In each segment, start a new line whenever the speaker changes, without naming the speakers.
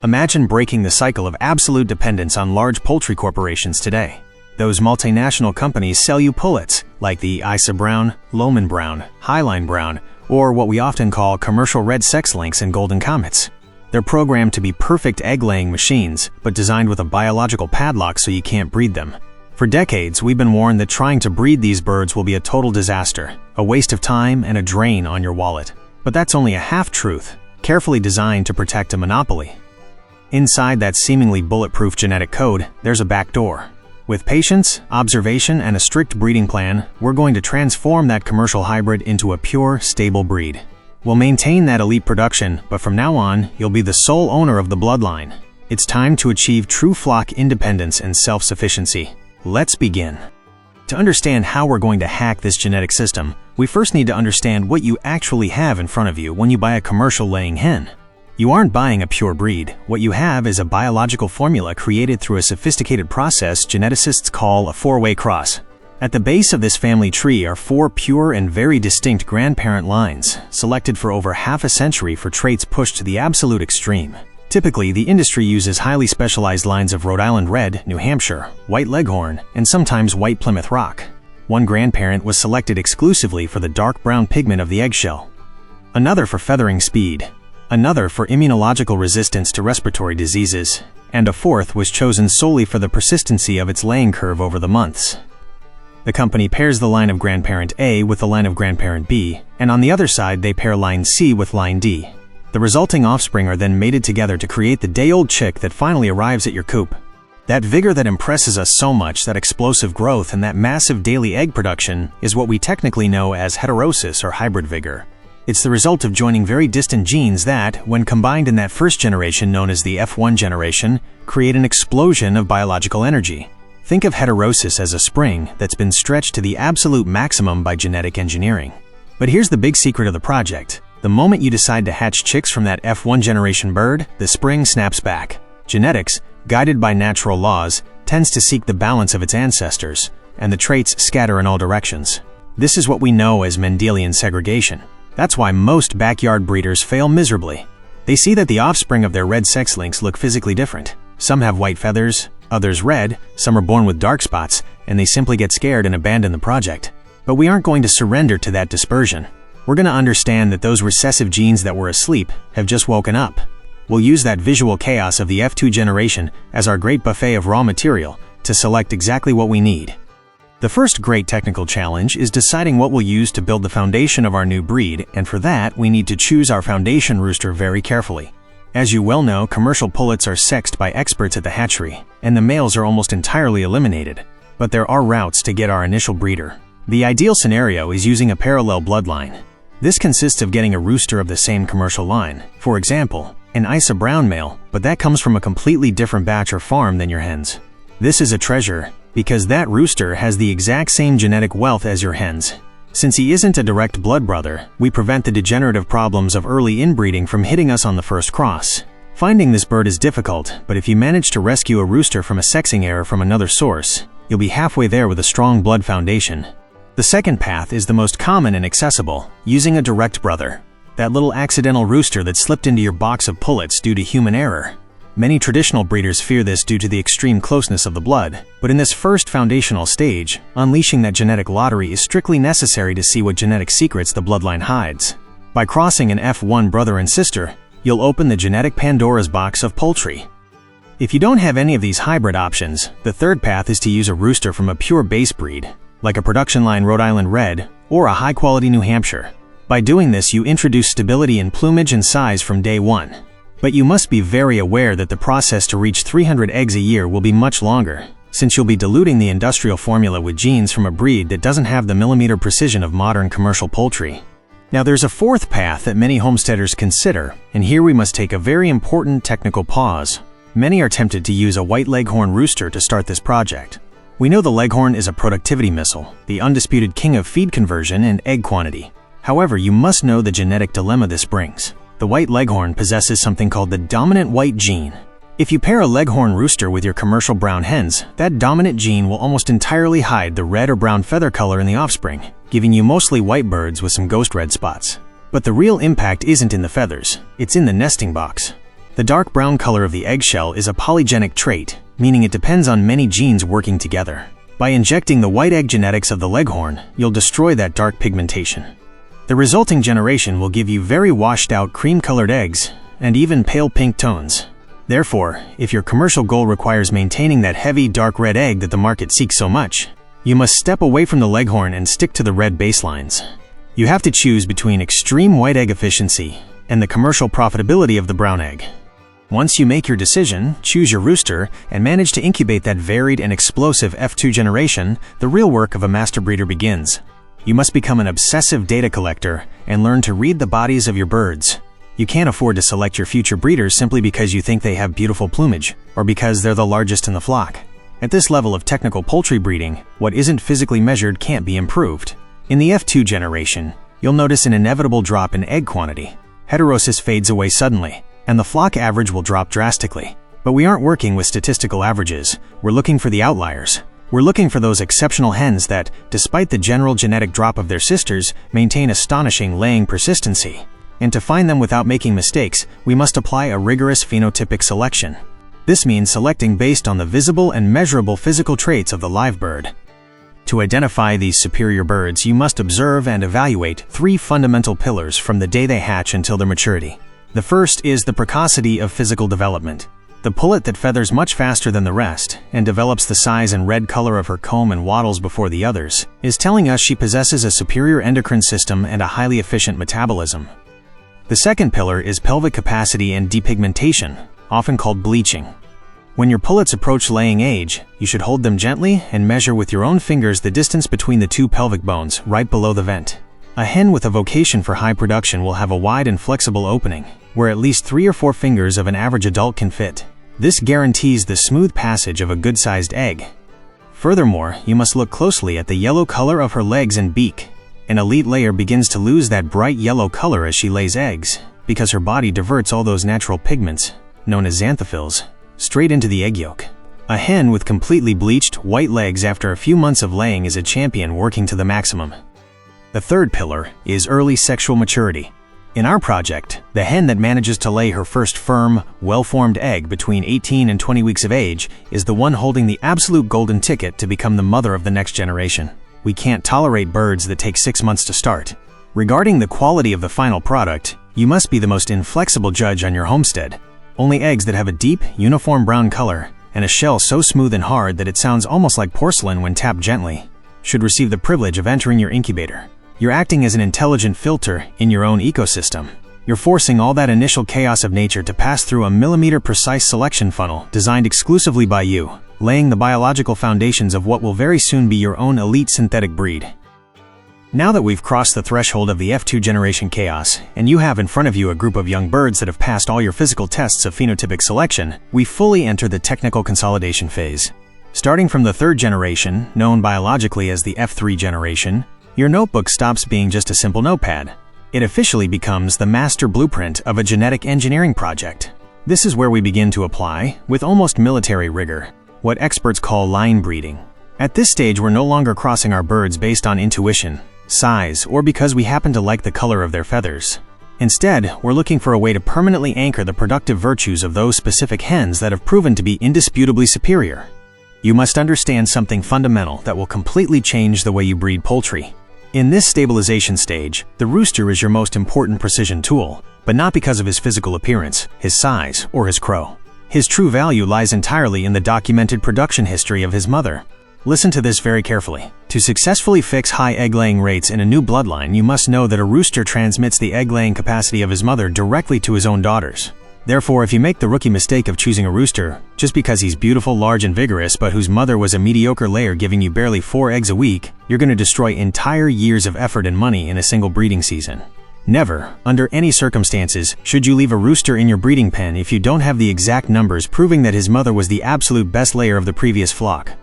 Imagine breaking the cycle of absolute dependence on large poultry corporations today. Those multinational companies sell you pullets, like the Isa Brown, Lohmann Brown, Highline Brown, or what we often call commercial red sex links and golden comets. They're programmed to be perfect egg-laying machines, but designed with a biological padlock so you can't breed them. For decades, we've been warned that trying to breed these birds will be a total disaster, a waste of time and a drain on your wallet. But that's only a half-truth, carefully designed to protect a monopoly. Inside that seemingly bulletproof genetic code, there's a back door. With patience, observation, and a strict breeding plan, we're going to transform that commercial hybrid into a pure, stable breed. We'll maintain that elite production, but from now on, you'll be the sole owner of the bloodline. It's time to achieve true flock independence and self-sufficiency. Let's begin. To understand how we're going to hack this genetic system, we first need to understand what you actually have in front of you when you buy a commercial laying hen. You aren't buying a pure breed. What you have is a biological formula created through a sophisticated process geneticists call a four-way cross. At the base of this family tree are four pure and very distinct grandparent lines, selected for over half a century for traits pushed to the absolute extreme. Typically, the industry uses highly specialized lines of Rhode Island Red, New Hampshire, White Leghorn, and sometimes White Plymouth Rock. One grandparent was selected exclusively for the dark brown pigment of the eggshell. Another for feathering speed. Another for immunological resistance to respiratory diseases, and a fourth was chosen solely for the persistency of its laying curve over the months. The company pairs the line of grandparent A with the line of grandparent B, and on the other side they pair line C with line D. The resulting offspring are then mated together to create the day-old chick that finally arrives at your coop. That vigor that impresses us so much, that explosive growth and that massive daily egg production, is what we technically know as heterosis or hybrid vigor. It's the result of joining very distant genes that, when combined in that first generation known as the F1 generation, create an explosion of biological energy. Think of heterosis as a spring that's been stretched to the absolute maximum by genetic engineering. But here's the big secret of the project. The moment you decide to hatch chicks from that F1 generation bird, the spring snaps back. Genetics, guided by natural laws, tends to seek the balance of its ancestors, and the traits scatter in all directions. This is what we know as Mendelian segregation. That's why most backyard breeders fail miserably. They see that the offspring of their red sex links look physically different. Some have white feathers, others red, some are born with dark spots, and they simply get scared and abandon the project. But we aren't going to surrender to that dispersion. We're going to understand that those recessive genes that were asleep have just woken up. We'll use that visual chaos of the F2 generation as our great buffet of raw material to select exactly what we need. The first great technical challenge is deciding what we'll use to build the foundation of our new breed, and for that, we need to choose our foundation rooster very carefully. As you well know, commercial pullets are sexed by experts at the hatchery, and the males are almost entirely eliminated. But there are routes to get our initial breeder. The ideal scenario is using a parallel bloodline. This consists of getting a rooster of the same commercial line, for example, an Isa Brown male, but that comes from a completely different batch or farm than your hens. This is a treasure, because that rooster has the exact same genetic wealth as your hens. Since he isn't a direct blood brother, we prevent the degenerative problems of early inbreeding from hitting us on the first cross. Finding this bird is difficult, but if you manage to rescue a rooster from a sexing error from another source, you'll be halfway there with a strong blood foundation. The second path is the most common and accessible, using a direct brother. That little accidental rooster that slipped into your box of pullets due to human error. Many traditional breeders fear this due to the extreme closeness of the blood, but in this first foundational stage, unleashing that genetic lottery is strictly necessary to see what genetic secrets the bloodline hides. By crossing an F1 brother and sister, you'll open the genetic Pandora's box of poultry. If you don't have any of these hybrid options, the third path is to use a rooster from a pure base breed, like a production line Rhode Island Red or a high-quality New Hampshire. By doing this, you introduce stability in plumage and size from day one. But you must be very aware that the process to reach 300 eggs a year will be much longer, since you'll be diluting the industrial formula with genes from a breed that doesn't have the millimeter precision of modern commercial poultry. Now there's a fourth path that many homesteaders consider, and here we must take a very important technical pause. Many are tempted to use a white Leghorn rooster to start this project. We know the Leghorn is a productivity missile, the undisputed king of feed conversion and egg quantity. However, you must know the genetic dilemma this brings. The white Leghorn possesses something called the dominant white gene. If you pair a Leghorn rooster with your commercial brown hens, that dominant gene will almost entirely hide the red or brown feather color in the offspring, giving you mostly white birds with some ghost red spots. But the real impact isn't in the feathers, it's in the nesting box. The dark brown color of the eggshell is a polygenic trait, meaning it depends on many genes working together. By injecting the white egg genetics of the Leghorn, you'll destroy that dark pigmentation. The resulting generation will give you very washed-out cream-colored eggs and even pale pink tones. Therefore, if your commercial goal requires maintaining that heavy dark red egg that the market seeks so much, you must step away from the Leghorn and stick to the red baselines. You have to choose between extreme white egg efficiency and the commercial profitability of the brown egg. Once you make your decision, choose your rooster, and manage to incubate that varied and explosive F2 generation, the real work of a master breeder begins. You must become an obsessive data collector and learn to read the bodies of your birds. You can't afford to select your future breeders simply because you think they have beautiful plumage, or because they're the largest in the flock. At this level of technical poultry breeding, what isn't physically measured can't be improved. In the F2 generation, you'll notice an inevitable drop in egg quantity. Heterosis fades away suddenly, and the flock average will drop drastically. But we aren't working with statistical averages. We're looking for the outliers. We're looking for those exceptional hens that, despite the general genetic drop of their sisters, maintain astonishing laying persistency. And to find them without making mistakes, we must apply a rigorous phenotypic selection. This means selecting based on the visible and measurable physical traits of the live bird. To identify these superior birds, you must observe and evaluate 3 fundamental pillars from the day they hatch until their maturity. The first is the precocity of physical development. The pullet that feathers much faster than the rest and develops the size and red color of her comb and wattles before the others is telling us she possesses a superior endocrine system and a highly efficient metabolism. The second pillar is pelvic capacity and depigmentation, often called bleaching. When your pullets approach laying age, you should hold them gently and measure with your own fingers the distance between the 2 pelvic bones right below the vent. A hen with a vocation for high production will have a wide and flexible opening, where at least 3 or 4 fingers of an average adult can fit. This guarantees the smooth passage of a good-sized egg. Furthermore, you must look closely at the yellow color of her legs and beak. An elite layer begins to lose that bright yellow color as she lays eggs, because her body diverts all those natural pigments, known as xanthophylls, straight into the egg yolk. A hen with completely bleached, white legs after a few months of laying is a champion working to the maximum. The third pillar is early sexual maturity. In our project, the hen that manages to lay her first firm, well-formed egg between 18 and 20 weeks of age is the one holding the absolute golden ticket to become the mother of the next generation. We can't tolerate birds that take 6 months to start. Regarding the quality of the final product, you must be the most inflexible judge on your homestead. Only eggs that have a deep, uniform brown color and a shell so smooth and hard that it sounds almost like porcelain when tapped gently should receive the privilege of entering your incubator. You're acting as an intelligent filter in your own ecosystem. You're forcing all that initial chaos of nature to pass through a millimeter-precise selection funnel designed exclusively by you, laying the biological foundations of what will very soon be your own elite synthetic breed. Now that we've crossed the threshold of the F2 generation chaos, and you have in front of you a group of young birds that have passed all your physical tests of phenotypic selection, we fully enter the technical consolidation phase. Starting from the 3rd generation, known biologically as the F3 generation, your notebook stops being just a simple notepad. It officially becomes the master blueprint of a genetic engineering project. This is where we begin to apply, with almost military rigor, what experts call line breeding. At this stage, we're no longer crossing our birds based on intuition, size, or because we happen to like the color of their feathers. Instead, we're looking for a way to permanently anchor the productive virtues of those specific hens that have proven to be indisputably superior. You must understand something fundamental that will completely change the way you breed poultry. In this stabilization stage, the rooster is your most important precision tool, but not because of his physical appearance, his size, or his crow. His true value lies entirely in the documented production history of his mother. Listen to this very carefully. To successfully fix high egg-laying rates in a new bloodline, you must know that a rooster transmits the egg-laying capacity of his mother directly to his own daughters. Therefore, if you make the rookie mistake of choosing a rooster just because he's beautiful, large, and vigorous, but whose mother was a mediocre layer giving you barely 4 eggs a week, you're going to destroy entire years of effort and money in a single breeding season. Never, under any circumstances, should you leave a rooster in your breeding pen if you don't have the exact numbers proving that his mother was the absolute best layer of the previous flock.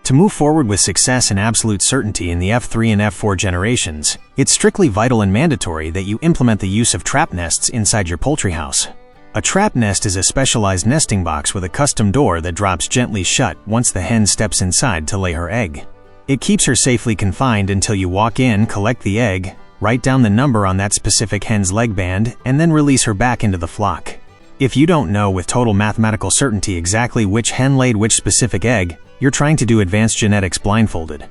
To move forward with success and absolute certainty in the F3 and F4 generations, it's strictly vital and mandatory that you implement the use of trap nests inside your poultry house. A trap nest is a specialized nesting box with a custom door that drops gently shut once the hen steps inside to lay her egg. It keeps her safely confined until you walk in, collect the egg, write down the number on that specific hen's leg band, and then release her back into the flock. If you don't know with total mathematical certainty exactly which hen laid which specific egg, you're trying to do advanced genetics blindfolded.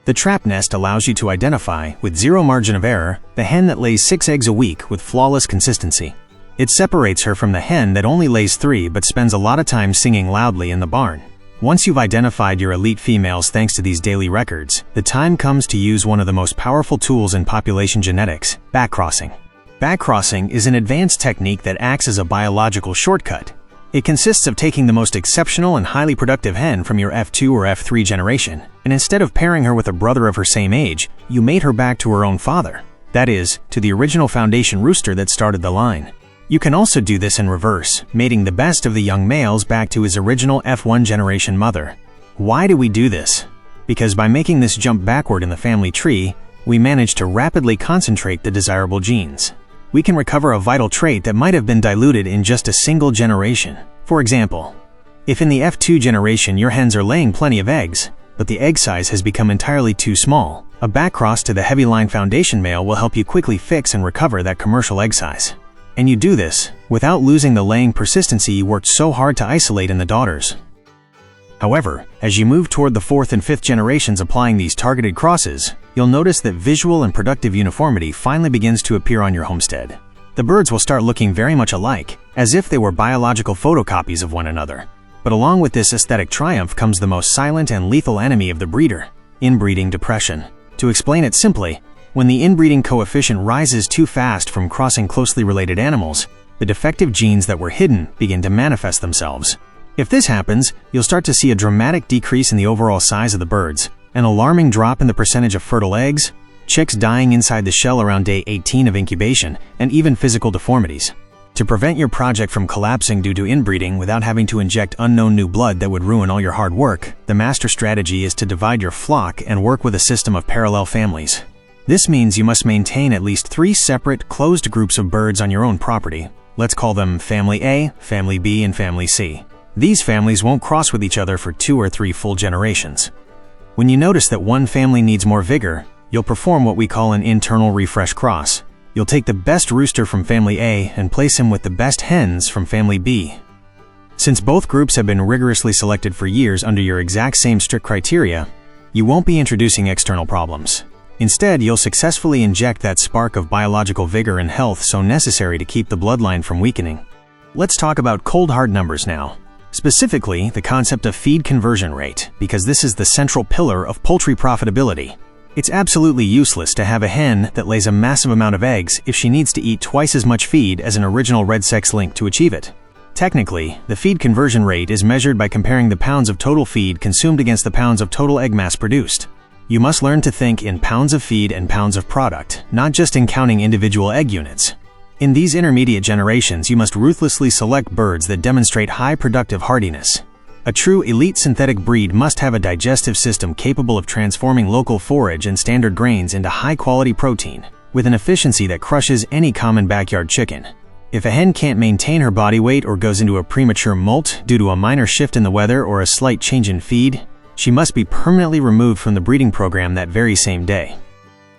The trap nest allows you to identify, with zero margin of error, the hen that lays 6 eggs a week with flawless consistency. It separates her from the hen that only lays 3 but spends a lot of time singing loudly in the barn. Once you've identified your elite females thanks to these daily records, the time comes to use one of the most powerful tools in population genetics, backcrossing. Backcrossing is an advanced technique that acts as a biological shortcut. It consists of taking the most exceptional and highly productive hen from your F2 or F3 generation, and instead of pairing her with a brother of her same age, you mate her back to her own father. That is, to the original foundation rooster that started the line. You can also do this in reverse, mating the best of the young males back to his original F1 generation mother. Why do we do this? Because by making this jump backward in the family tree, we manage to rapidly concentrate the desirable genes. We can recover a vital trait that might have been diluted in just a single generation. For example, if in the F2 generation your hens are laying plenty of eggs, but the egg size has become entirely too small, a backcross to the heavy line foundation male will help you quickly fix and recover that commercial egg size. And you do this without losing the laying persistency you worked so hard to isolate in the daughters. However, as you move toward the 4th and 5th generations applying these targeted crosses, you'll notice that visual and productive uniformity finally begins to appear on your homestead. The birds will start looking very much alike, as if they were biological photocopies of one another. But along with this aesthetic triumph comes the most silent and lethal enemy of the breeder, inbreeding depression. To explain it simply, when the inbreeding coefficient rises too fast from crossing closely related animals, the defective genes that were hidden begin to manifest themselves. If this happens, you'll start to see a dramatic decrease in the overall size of the birds, an alarming drop in the percentage of fertile eggs, chicks dying inside the shell around day 18 of incubation, and even physical deformities. To prevent your project from collapsing due to inbreeding without having to inject unknown new blood that would ruin all your hard work, the master strategy is to divide your flock and work with a system of parallel families. This means you must maintain at least 3 separate, closed groups of birds on your own property. Let's call them Family A, Family B, and Family C. These families won't cross with each other for 2 or 3 full generations. When you notice that one family needs more vigor, you'll perform what we call an internal refresh cross. You'll take the best rooster from Family A and place him with the best hens from Family B. Since both groups have been rigorously selected for years under your exact same strict criteria, you won't be introducing external problems. Instead, you'll successfully inject that spark of biological vigor and health so necessary to keep the bloodline from weakening. Let's talk about cold hard numbers now. Specifically, the concept of feed conversion rate, because this is the central pillar of poultry profitability. It's absolutely useless to have a hen that lays a massive amount of eggs if she needs to eat twice as much feed as an original red sex link to achieve it. Technically, the feed conversion rate is measured by comparing the pounds of total feed consumed against the pounds of total egg mass produced. You must learn to think in pounds of feed and pounds of product, not just in counting individual egg units. In these intermediate generations, you must ruthlessly select birds that demonstrate high productive hardiness. A true elite synthetic breed must have a digestive system capable of transforming local forage and standard grains into high-quality protein, with an efficiency that crushes any common backyard chicken. If a hen can't maintain her body weight or goes into a premature molt due to a minor shift in the weather or a slight change in feed, she must be permanently removed from the breeding program that very same day.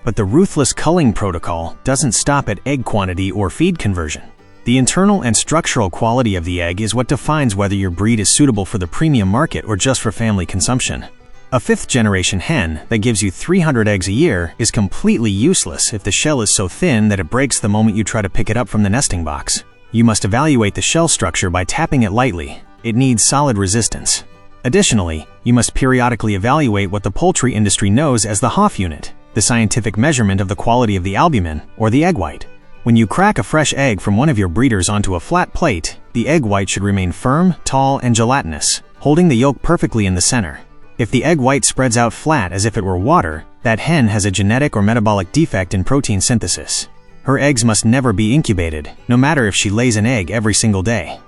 But the ruthless culling protocol doesn't stop at egg quantity or feed conversion. The internal and structural quality of the egg is what defines whether your breed is suitable for the premium market or just for family consumption. A 5th generation hen that gives you 300 eggs a year is completely useless if the shell is so thin that it breaks the moment you try to pick it up from the nesting box. You must evaluate the shell structure by tapping it lightly. It needs solid resistance. Additionally, you must periodically evaluate what the poultry industry knows as the Haugh Unit, the scientific measurement of the quality of the albumin, or the egg white. When you crack a fresh egg from one of your breeders onto a flat plate, the egg white should remain firm, tall, and gelatinous, holding the yolk perfectly in the center. If the egg white spreads out flat as if it were water, that hen has a genetic or metabolic defect in protein synthesis. Her eggs must never be incubated, no matter if she lays an egg every single day.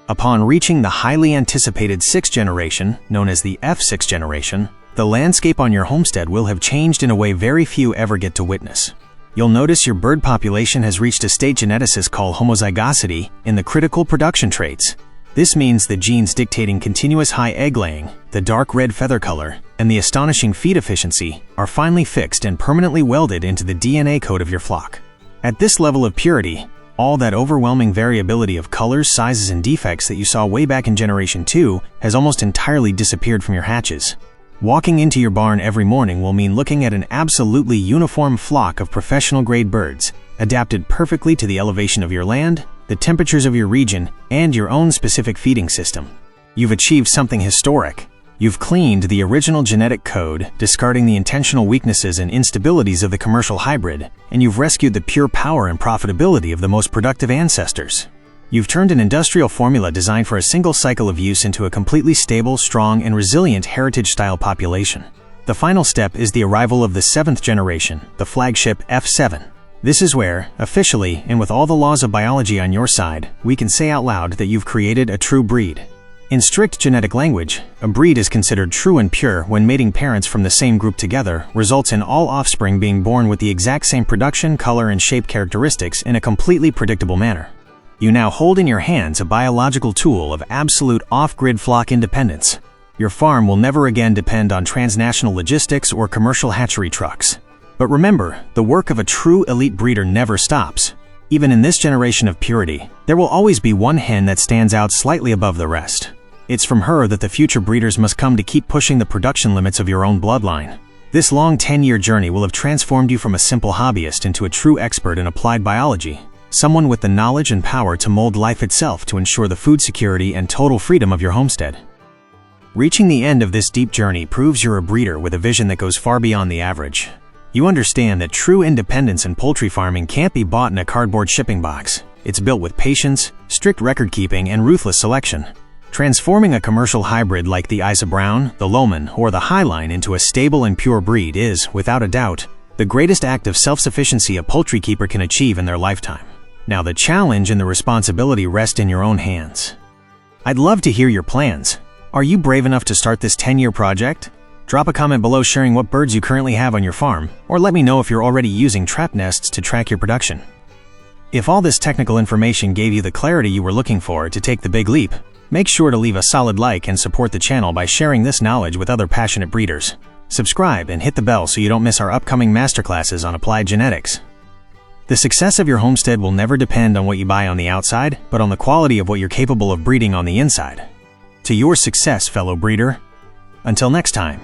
Upon reaching the highly anticipated 6th generation, known as the F6 generation, the landscape on your homestead will have changed in a way very few ever get to witness. You'll notice your bird population has reached a state geneticists call homozygosity in the critical production traits. This means the genes dictating continuous high egg laying, the dark red feather color, and the astonishing feed efficiency are finally fixed and permanently welded into the DNA code of your flock. At this level of purity, All that overwhelming variability of colors, sizes, and defects that you saw way back in Generation 2 has almost entirely disappeared from your hatches. Walking into your barn every morning will mean looking at an absolutely uniform flock of professional-grade birds, adapted perfectly to the elevation of your land, the temperatures of your region, and your own specific feeding system. You've achieved something historic. You've cleaned the original genetic code, discarding the intentional weaknesses and instabilities of the commercial hybrid, and you've rescued the pure power and profitability of the most productive ancestors. You've turned an industrial formula designed for a single cycle of use into a completely stable, strong, and resilient heritage-style population. The final step is the arrival of the 7th generation, the flagship F7. This is where, officially, and with all the laws of biology on your side, we can say out loud that you've created a true breed. In strict genetic language, a breed is considered true and pure when mating parents from the same group together results in all offspring being born with the exact same production, color, and shape characteristics in a completely predictable manner. You now hold in your hands a biological tool of absolute off-grid flock independence. Your farm will never again depend on transnational logistics or commercial hatchery trucks. But remember, the work of a true elite breeder never stops. Even in this generation of purity, there will always be one hen that stands out slightly above the rest. It's from her that the future breeders must come to keep pushing the production limits of your own bloodline. This long 10-year journey will have transformed you from a simple hobbyist into a true expert in applied biology, someone with the knowledge and power to mold life itself to ensure the food security and total freedom of your homestead. Reaching the end of this deep journey proves you're a breeder with a vision that goes far beyond the average. You understand that true independence in poultry farming can't be bought in a cardboard shipping box. It's built with patience, strict record-keeping, and ruthless selection. Transforming a commercial hybrid like the Isa Brown, the Lohmann, or the Highline into a stable and pure breed is, without a doubt, the greatest act of self-sufficiency a poultry keeper can achieve in their lifetime. Now the challenge and the responsibility rest in your own hands. I'd love to hear your plans. Are you brave enough to start this 10-year project? Drop a comment below sharing what birds you currently have on your farm, or let me know if you're already using trap nests to track your production. If all this technical information gave you the clarity you were looking for to take the big leap, make sure to leave a solid like and support the channel by sharing this knowledge with other passionate breeders. Subscribe and hit the bell so you don't miss our upcoming masterclasses on applied genetics. The success of your homestead will never depend on what you buy on the outside, but on the quality of what you're capable of breeding on the inside. To your success, fellow breeder. Until next time.